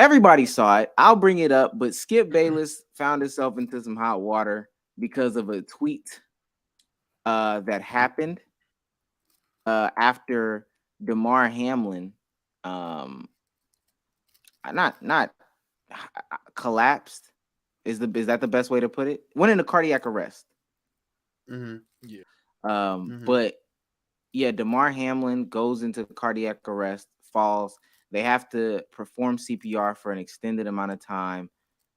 Everybody saw it. I'll bring it up, but Skip Bayless found himself into some hot water because of a tweet that happened after Demar Hamlin um not collapsed is that the best way to put it? Went into cardiac arrest. Mm-hmm. Yeah. But yeah, Demar Hamlin goes into cardiac arrest, falls. They have to perform CPR for an extended amount of time.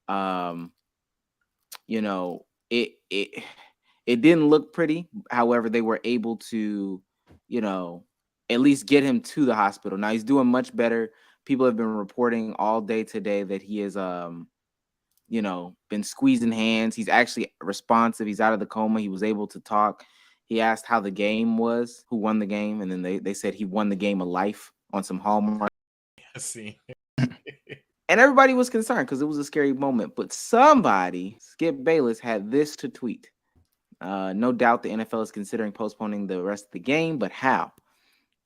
You know, it didn't look pretty. However, they were able to, you know, at least get him to the hospital. Now he's doing much better. People have been reporting all day today that he is you know, been squeezing hands. He's actually responsive. He's out of the coma. He was able to talk. He asked how the game was, who won the game, and then they said he won the game of life on some Hallmark. I see. And everybody was concerned because it was a scary moment. But somebody, Skip Bayless, had this to tweet. No doubt the NFL is considering postponing the rest of the game, but how?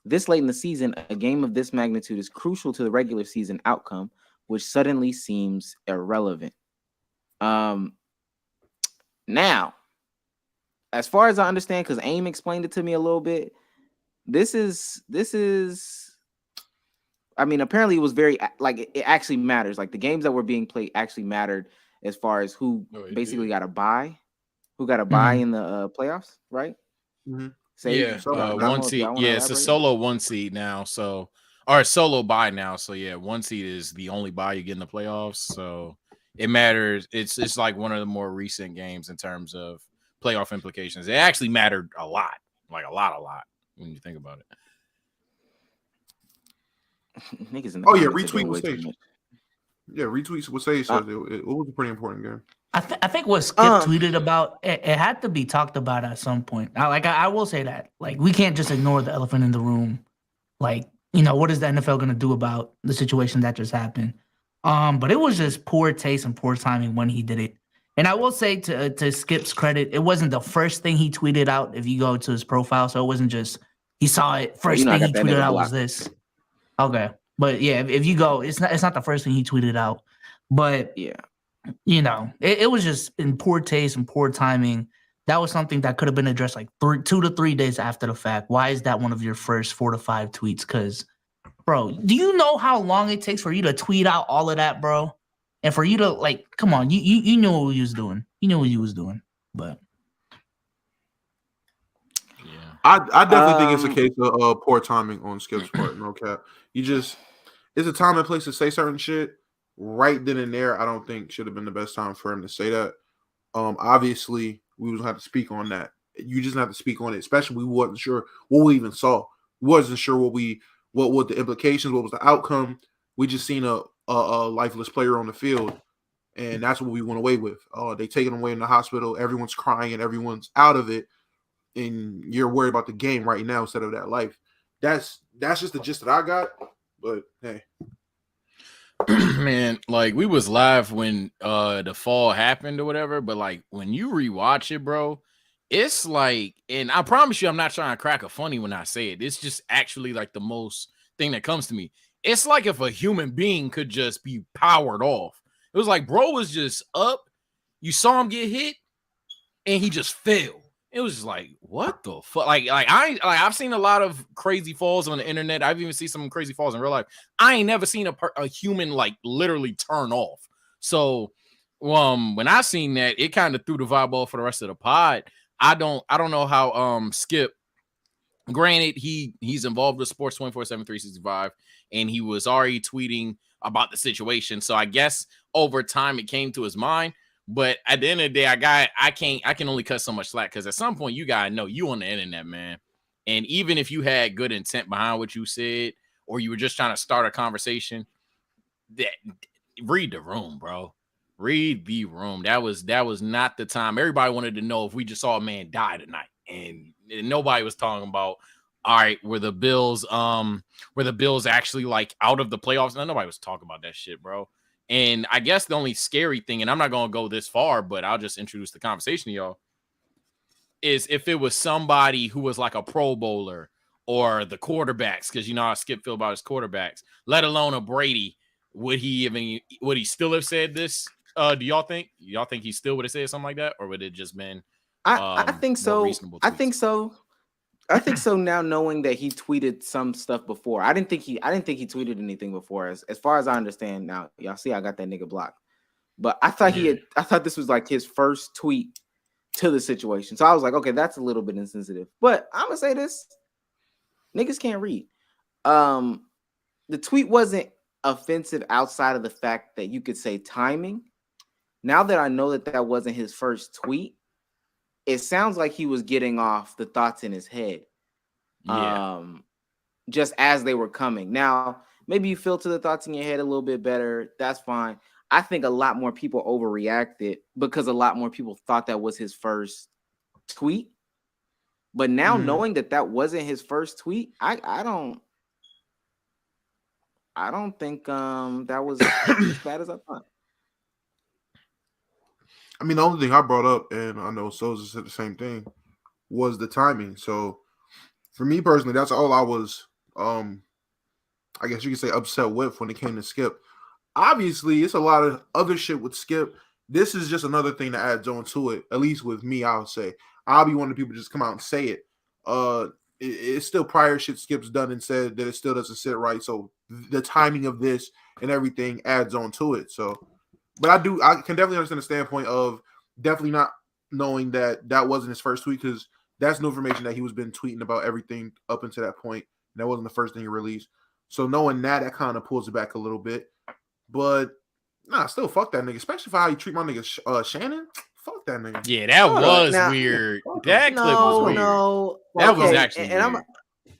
This late in the season, a game of this magnitude is crucial to the regular season outcome, which suddenly seems irrelevant. Now, as far as I understand, because AIM explained it to me a little bit, this is I mean, apparently it was very like it actually matters. Like the games that were being played actually mattered as far as who basically got a bye, in the playoffs, right? Mm-hmm. Yeah, one seed. Yeah, it's a solo one seed now. So, or a solo bye now. So yeah, one seed is the only bye you get in the playoffs. So it matters. It's like one of the more recent games in terms of playoff implications. It actually mattered a lot, like a lot when you think about it. Niggas in the retweet with Sage. Yeah, retweets with Sage says it was a pretty important game. I think what Skip tweeted about it had to be talked about at some point. I will say that we can't just ignore the elephant in the room. Like, you know, what is the NFL going to do about the situation that just happened? But it was just poor taste and poor timing when he did it. And I will say to Skip's credit, it wasn't the first thing he tweeted out. If you go to his profile, so it wasn't just he saw it first thing he tweeted out was this. Okay, but yeah, if you go, it's not the first thing he tweeted out, but yeah. You know, it was just in poor taste and poor timing. That was something that could have been addressed like 2 to 3 days after the fact. Why is that one of your first 4 to 5 tweets? Because, bro, do you know how long it takes for you to tweet out all of that, bro? And for you to come on, you knew what you was doing. You knew what you was doing, but yeah, I definitely think it's a case of poor timing on Skip's part. No cap, it's a time and place to say certain shit. Right then and there, I don't think should have been the best time for him to say that. Obviously, we was have to speak on that. You just have to speak on it, especially we wasn't sure what we even saw. We wasn't sure what the implications, what was the outcome. We just seen a lifeless player on the field, and that's what we went away with. They taken him away in the hospital. Everyone's crying and everyone's out of it, and you're worried about the game right now instead of that life. That's just the gist that I got. But hey. Man, like we was live when the fall happened or whatever, but like when you rewatch it, bro, it's like, and I promise you I'm not trying to crack a funny when I say it. It's just actually like the most thing that comes to me. It's like if a human being could just be powered off. It was like bro was just up, you saw him get hit, and he just fell. It was just like, what the fuck? I've seen a lot of crazy falls on the internet. I've even seen some crazy falls in real life. I ain't never seen a human like literally turn off. So, when I seen that, it kind of threw the vibe off for the rest of the pod. I don't know how Skip. Granted, he's involved with sports 24/7, 365, and he was already tweeting about the situation. So I guess over time it came to his mind. But at the end of the day, I can only cut so much slack because at some point you gotta know you on the internet, man. And even if you had good intent behind what you said, or you were just trying to start a conversation, read the room, bro. Read the room. That was not the time. Everybody wanted to know if we just saw a man die tonight, and nobody was talking about, all right, were the Bills actually like out of the playoffs? No, nobody was talking about that shit, bro. And I guess the only scary thing, and I'm not going to go this far, but I'll just introduce the conversation to y'all, is if it was somebody who was like a Pro Bowler or the quarterbacks, because you know how Skip feel about his quarterbacks, let alone a Brady, would he still have said this? Do y'all think he still would have said something like that, or would it just been I think so. reasonable I tweets? think so. I think so now, knowing that he tweeted some stuff before. I didn't think he tweeted anything before, as far as I understand. Now, y'all see I got that nigga blocked. But I thought I thought this was like his first tweet to the situation. So I was like, okay, that's a little bit insensitive. But I'm gonna say this. Niggas can't read. The tweet wasn't offensive outside of the fact that you could say timing. Now that I know that that wasn't his first tweet, it sounds like he was getting off the thoughts in his head. Just as they were coming. Now, maybe you filter the thoughts in your head a little bit better. That's fine. I think a lot more people overreacted because a lot more people thought that was his first tweet. But now knowing that that wasn't his first tweet, I don't think that was as bad as I thought. I mean, the only thing I brought up, and I know Souza said the same thing, was the timing. So for me personally, that's all I was, I guess you could say, upset with when it came to Skip. Obviously, it's a lot of other shit with Skip. This is just another thing that adds on to it, at least with me, I would say. I'll be one of the people just come out and say it. It's still prior shit Skip's done and said that it still doesn't sit right. So the timing of this and everything adds on to it. So, but I can definitely understand the standpoint of definitely not knowing that that wasn't his first tweet, because that's new information that he was been tweeting about everything up until that point. And that wasn't the first thing he released. So knowing that kind of pulls it back a little bit. But nah, still fuck that nigga, especially for how you treat my nigga Shannon. Fuck that nigga. Yeah, that was weird. That clip was weird. No, that was actually weird. And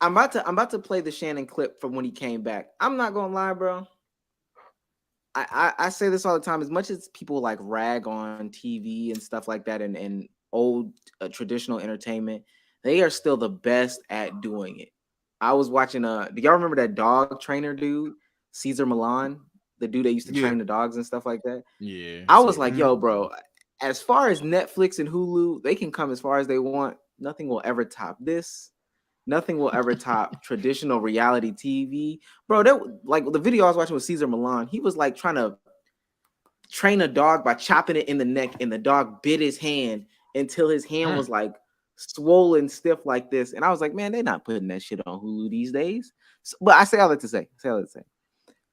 I'm about to play the Shannon clip from when he came back. I'm not gonna lie, bro. I say this all the time. As much as people like rag on TV and stuff like that, and old traditional entertainment, they are still the best at doing it. I was watching do y'all remember that dog trainer dude, Cesar Millan, the dude that used to train the dogs and stuff like that? Yeah. I was like, yo, bro, as far as Netflix and Hulu, they can come as far as they want. Nothing will ever top this. Nothing will ever top traditional reality TV. Bro, that, like the video I was watching with Cesar Millan, he was like trying to train a dog by chopping it in the neck, and the dog bit his hand until his hand was like swollen stiff like this. And I was like, man, they're not putting that shit on Hulu these days. So, but I say all that to say,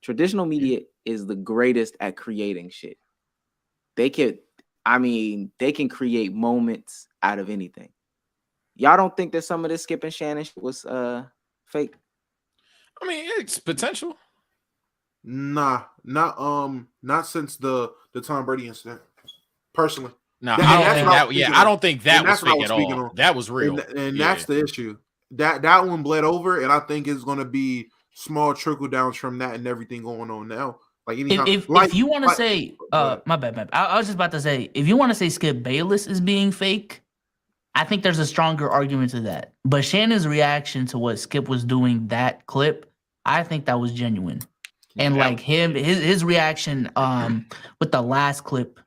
traditional media is the greatest at creating shit. They can create moments out of anything. Y'all don't think that some of this Skip and Shannon shit was fake? I mean, it's potential. Nah, not since the Tom Brady incident. Personally, no, I don't think that was fake at all. That was real, and that's the issue. That one bled over, and I think it's going to be small trickle downs from that and everything going on now. Like anytime, if you want to say, my bad. I was just about to say, if you want to say Skip Bayless is being fake, I think there's a stronger argument to that. But Shannon's reaction to what Skip was doing, that clip, I think that was genuine. And like his reaction with the last clip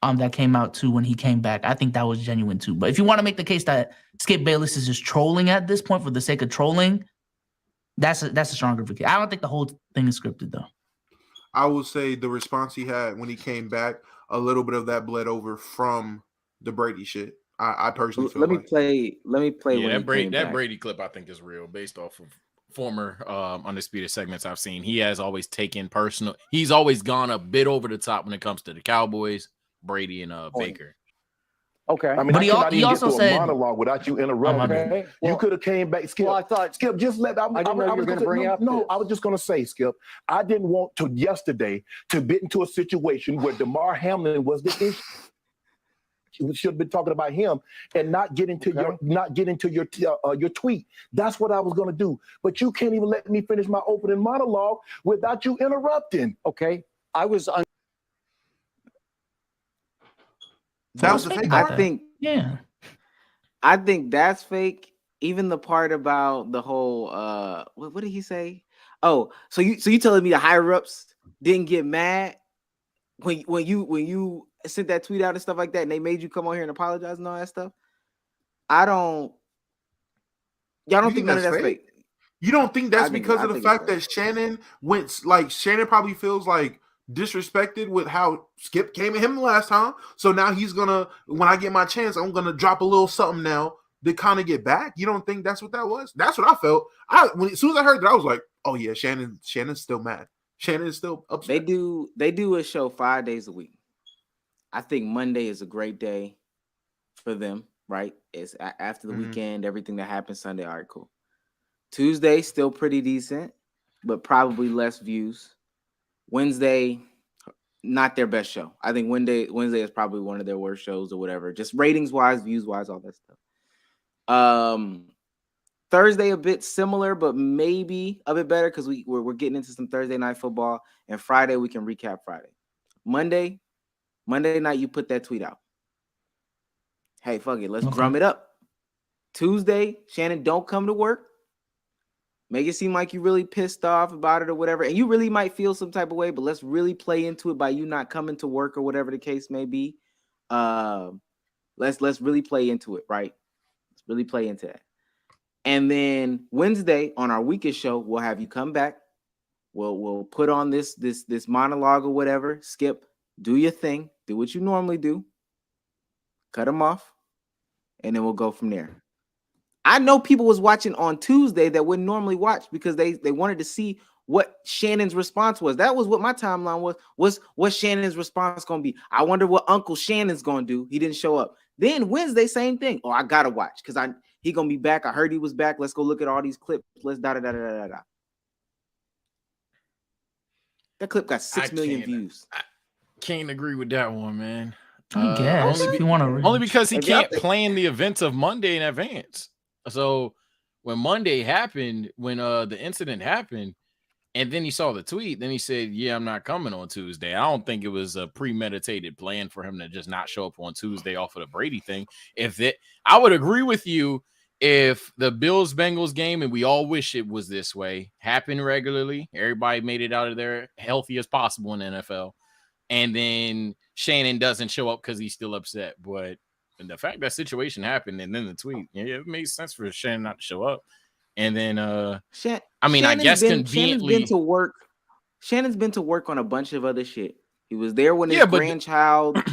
that came out too when he came back, I think that was genuine too. But if you want to make the case that Skip Bayless is just trolling at this point for the sake of trolling, that's a stronger case. I don't think the whole thing is scripted though. I would say the response he had when he came back, a little bit of that bled over from the Brady shit. I personally feel let me play. Yeah, that Brady clip I think is real, based off of former Undisputed segments I've seen. He has always taken personal. He's always gone a bit over the top when it comes to the Cowboys, Brady, and Baker. Okay, I mean, but he also said a monologue without you interrupting. Okay. You could have came back, Skip. Well, I thought Skip, just let. I didn't know you were going to bring up. No, I was just going to say, Skip. I didn't want to yesterday to get into a situation where Demar Hamlin was the issue. We should have been talking about him and not get into your tweet. That's what I was going to do. But you can't even let me finish my opening monologue without you interrupting. Okay, I was. That was the fake part? I think that's fake. Even the part about the whole what did he say? Oh, so you telling me the higher ups didn't get mad when you sent that tweet out and stuff like that, and they made you come on here and apologize and all that stuff? Y'all don't think none of that's fake? You don't think that's because of the it's fact fair. that Shannon Shannon probably feels like disrespected with how Skip came at him the last time. So now he's gonna, when I get my chance, I'm gonna drop a little something now to kind of get back. You don't think that's what that was? That's what I felt. As soon as I heard that, I was like, oh yeah, Shannon's still mad. Shannon is still upset. They do a show 5 days a week. I think Monday is a great day for them, right? It's after the weekend, everything that happens Sunday. All right, cool. Tuesday, still pretty decent, but probably less views. Wednesday, not their best show. I think Wednesday is probably one of their worst shows or whatever. Just ratings wise, views wise, all that stuff. Thursday a bit similar, but maybe a bit better because we're getting into some Thursday night football. And Friday we can recap Friday. Monday night you put that tweet out. Hey, fuck it, let's drum it up. Tuesday, Shannon, don't come to work. Make it seem like you really pissed off about it or whatever. And you really might feel some type of way, but let's really play into it by you not coming to work or whatever the case may be. Let's really play into it, right? Let's really play into that. And then Wednesday on our weekend show, we'll have you come back. We'll put on this monologue or whatever. Skip, do your thing. Do what you normally do. Cut them off. And then we'll go from there. I know people was watching on Tuesday that wouldn't normally watch because they wanted to see what Shannon's response was. That was what my timeline was what Shannon's response going to be. I wonder what Uncle Shannon's going to do. He didn't show up. Then Wednesday, same thing. Oh, I got to watch because he going to be back. I heard he was back. Let's go look at all these clips. Let's da-da-da-da-da-da. That clip got 6 million views. I can't agree with that one, man. I guess if you want to. Only because he can't plan the events of Monday in advance. So when Monday happened, when the incident happened, and then he saw the tweet, then he said, yeah, I'm not coming on Tuesday. I don't think it was a premeditated plan for him to just not show up on Tuesday off of the Brady thing. I would agree with you if the Bills-Bengals game, and we all wish it was this way, happened regularly, everybody made it out of there healthy as possible in the NFL, and then Shannon doesn't show up because he's still upset. But the fact that situation happened and then the tweet, yeah, it makes sense for Shannon not to show up. And then, I guess conveniently, Shannon's been to work on a bunch of other shit. He was there when his grandchild.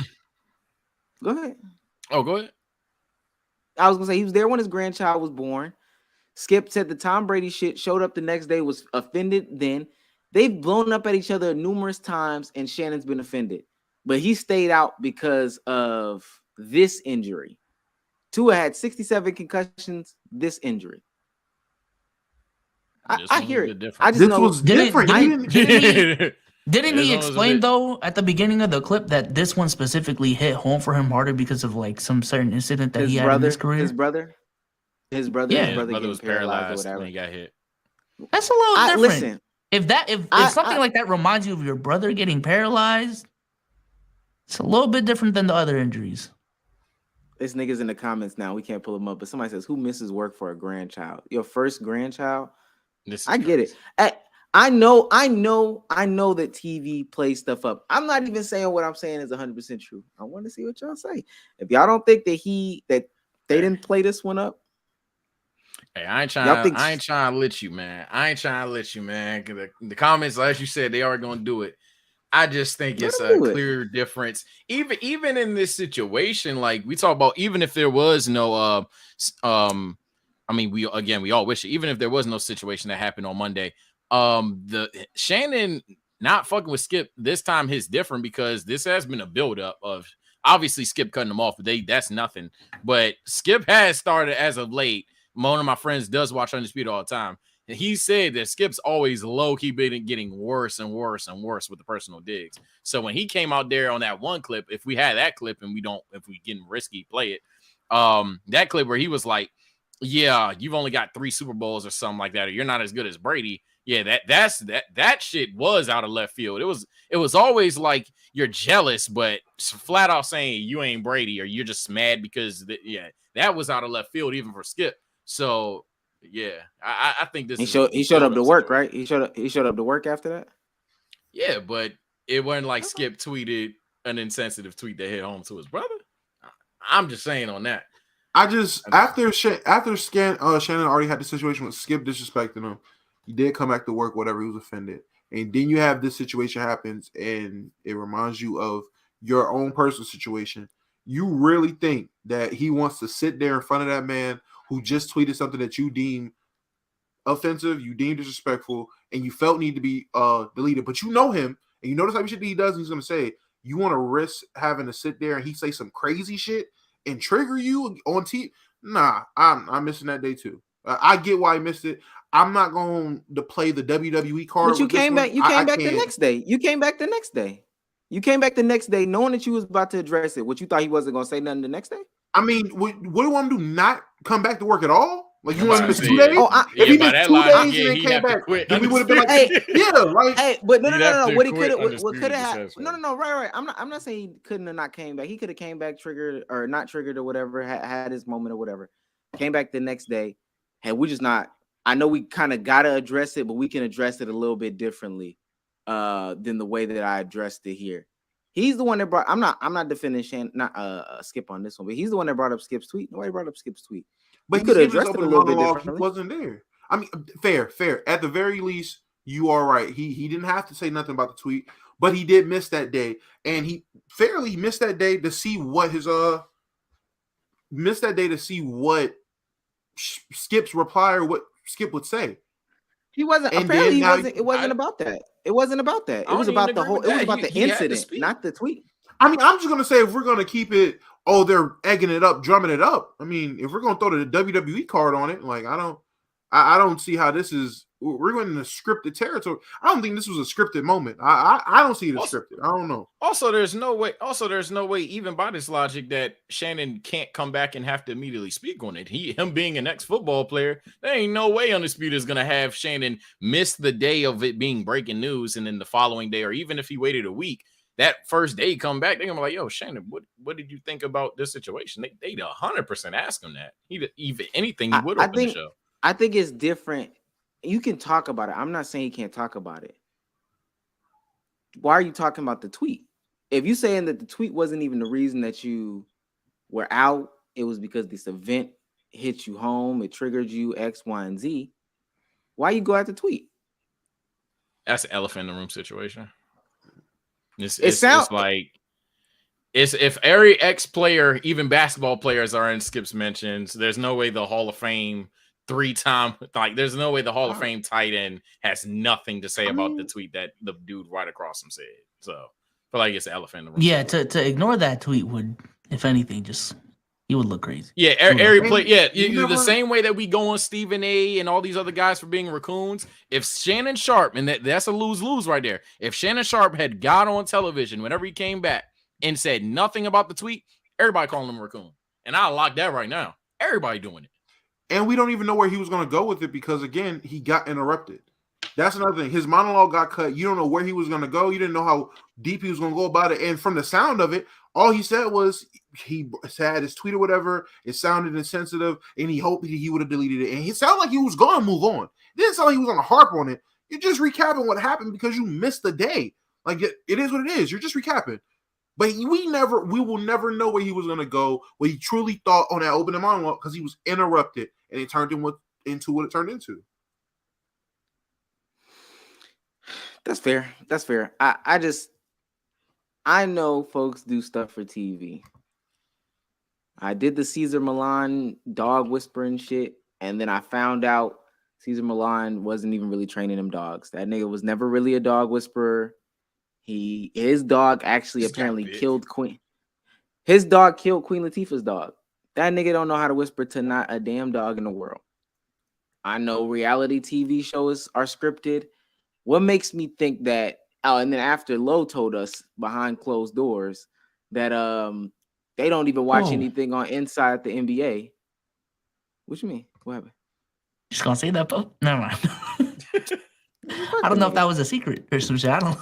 Go ahead. Oh, go ahead. I was gonna say he was there when his grandchild was born. Skip said the Tom Brady shit, showed up the next day, was offended. Then they've blown up at each other numerous times, and Shannon's been offended, but he stayed out because of this injury. Tua had 67 concussions. This injury. I hear it. I just know was different. Didn't he explain though at the beginning of the clip that this one specifically hit home for him harder because of like some certain incident that he had in his career? His brother was paralyzed when he got hit. That's a little different. Listen, if something like that reminds you of your brother getting paralyzed, it's a little bit different than the other injuries. This nigga's in the comments now. We can't pull him up, but somebody says, "Who misses work for a grandchild? Your first grandchild." I get it. I know that TV plays stuff up. I'm not even saying what I'm saying is 100% true. I want to see what y'all say. If y'all don't think that they didn't play this one up, hey, I ain't trying to let you, man. Cause the comments, as you said, they are gonna do it. I just think it's a clear difference. Even in this situation, like we talk about, even if there was no we all wish it, even if there was no situation that happened on Monday. The Shannon not fucking with Skip this time hits different because this has been a buildup of obviously Skip cutting them off, but that's nothing. But Skip has started as of late. One of my friends does watch Undisputed all the time. And he said that Skip's always low-key been getting worse and worse and worse with the personal digs. So when he came out there on that one clip, if we had that clip and if we getting risky, play it. That clip where he was like, yeah, you've only got 3 Super Bowls or something like that, or you're not as good as Brady. Yeah, that shit was out of left field. It was always like you're jealous, but flat out saying you ain't Brady or you're just mad because that was out of left field even for Skip. So yeah, I think this. He showed up to work, right? He showed up to work after that. Yeah, but it wasn't like Skip tweeted an insensitive tweet that hit home to his brother. I'm just saying on that. I just after Shannon already had the situation with Skip disrespecting him, he did come back to work, whatever, he was offended. And then you have this situation happens and it reminds you of your own personal situation. You really think that he wants to sit there in front of that man who just tweeted something that you deem offensive, you deem disrespectful, and you felt need to be deleted, but you know him and you know the type of shit that he does, and he's gonna say, you want to risk having to sit there and he say some crazy shit and trigger you on TV? Nah, I'm missing that day too. I get why I missed it. I'm not going to play the WWE card. But you came back. You came back the can't. next day. You came back the next day. You came back the next day, knowing that you was about to address it. What you thought he wasn't going to say nothing the next day? I mean, what do you want him to do? Not come back to work at all? Like you I'm want him about to to miss 2 say, days? Oh, If he by missed that 2 logic, days yeah, and then he'd came have to back, quit then we would have been like, Hey. yeah, like Hey, but no. You'd have to What he quit could have, what undisputed could have happened? successful. No. Right. I'm not saying he couldn't have not came back. He could have came back triggered or not triggered or whatever. Had his moment or whatever. Came back the next day. Hey, we just not. I know we kind of gotta address it, but we can address it a little bit differently than the way that I addressed it here. He's the one that brought. I'm not defending Skip on this one, but he's the one that brought up Skip's tweet. Nobody brought up Skip's tweet. But he he could have gave his addressed it a open little bit monologue. He differently. wasn't there. I mean, fair. At the very least, you are right. He didn't have to say nothing about the tweet, but he did miss that day, and he fairly missed that day to see what his Skip's reply or what Skip would say. He wasn't. And Apparently, then he now wasn't. It wasn't about that. It wasn't about that. It I was don't about even the agree whole. with It was that. about the He had to incident, speak. not the tweet. I mean, I'm just gonna say if we're gonna keep it, they're egging it up, drumming it up. I mean, if we're gonna throw the WWE card on it, like I don't see how this is. We're going into scripted territory. I don't think this was a scripted moment. I don't see it as scripted. I don't know. Also, there's no way, even by this logic, that Shannon can't come back and have to immediately speak on it. Him being an ex-football player, there ain't no way Undisputed is gonna have Shannon miss the day of it being breaking news, and then the following day, or even if he waited a week, that first day come back, they're gonna be like, "Yo, Shannon, what did you think about this situation?" They'd 100% ask him that. Even anything he would open the show. I think it's different. You can talk about it. I'm not saying you can't talk about it. Why are you talking about the tweet? If you're saying that the tweet wasn't even the reason that you were out, it was because this event hit you home, it triggered you X, Y, and Z. Why you go at the tweet? That's an elephant in the room situation. It's like if every ex-player, even basketball players, are in Skip's mentions, there's no way the Hall of Fame there's no way the Hall of Fame tight end has nothing to say about the tweet that the dude right across him said. So I feel like it's an elephant in the room. Yeah, to ignore that tweet would, if anything, he would look crazy. Yeah, every play. Yeah, the same way that we go on Stephen A. and all these other guys for being raccoons. If Shannon Sharpe, and that's a lose-lose right there. If Shannon Sharpe had got on television whenever he came back and said nothing about the tweet, everybody calling him a raccoon. And I'll lock that right now. Everybody doing it. And we don't even know where he was going to go with it because, again, he got interrupted. That's another thing. His monologue got cut. You don't know where he was going to go. You didn't know how deep he was going to go about it. And from the sound of it, all he said was he had his tweet or whatever. It sounded insensitive, and he hoped he would have deleted it. And it sounded like he was going to move on. It didn't sound like he was going to harp on it. You're just recapping what happened because you missed the day. Like, it is what it is. You're just recapping. But we will never know where he was going to go, what he truly thought on that opening monologue because he was interrupted, and it turned into what it turned into. That's fair. That's fair. I know folks do stuff for TV. I did the Cesar Millan dog whispering shit, and then I found out Cesar Millan wasn't even really training them dogs. That nigga was never really a dog whisperer. His dog actually apparently killed Queen. His dog killed Queen Latifah's dog. That nigga don't know how to whisper to not a damn dog in the world. I know reality TV shows are scripted. What makes me think that? Oh, and then after Lowe told us behind closed doors that they don't even watch anything on Inside the NBA. What you mean? What happened? Just gonna say that, Pope? Never mind. I don't know if that was a secret or some shit. I don't.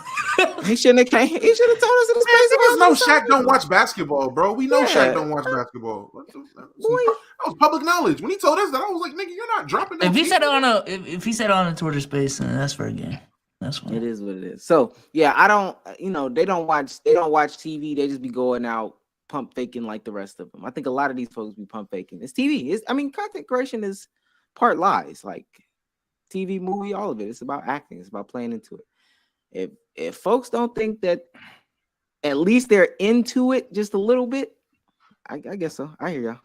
He shouldn't have came. He should have told us in the space. No, Shaq don't watch basketball, bro. We know Shaq don't watch basketball. That was public knowledge. When he told us that, I was like, nigga, you're not dropping that. If he said it on a Twitter space, then that's fair game. That's fine. It is what it is. So yeah, I don't. They don't watch TV. They just be going out pump faking like the rest of them. I think a lot of these folks be pump faking. It's TV. Content creation is part lies, like TV, movie, all of it. It's about acting. It's about playing into it. If folks don't think that at least they're into it just a little bit, I guess so. I hear y'all.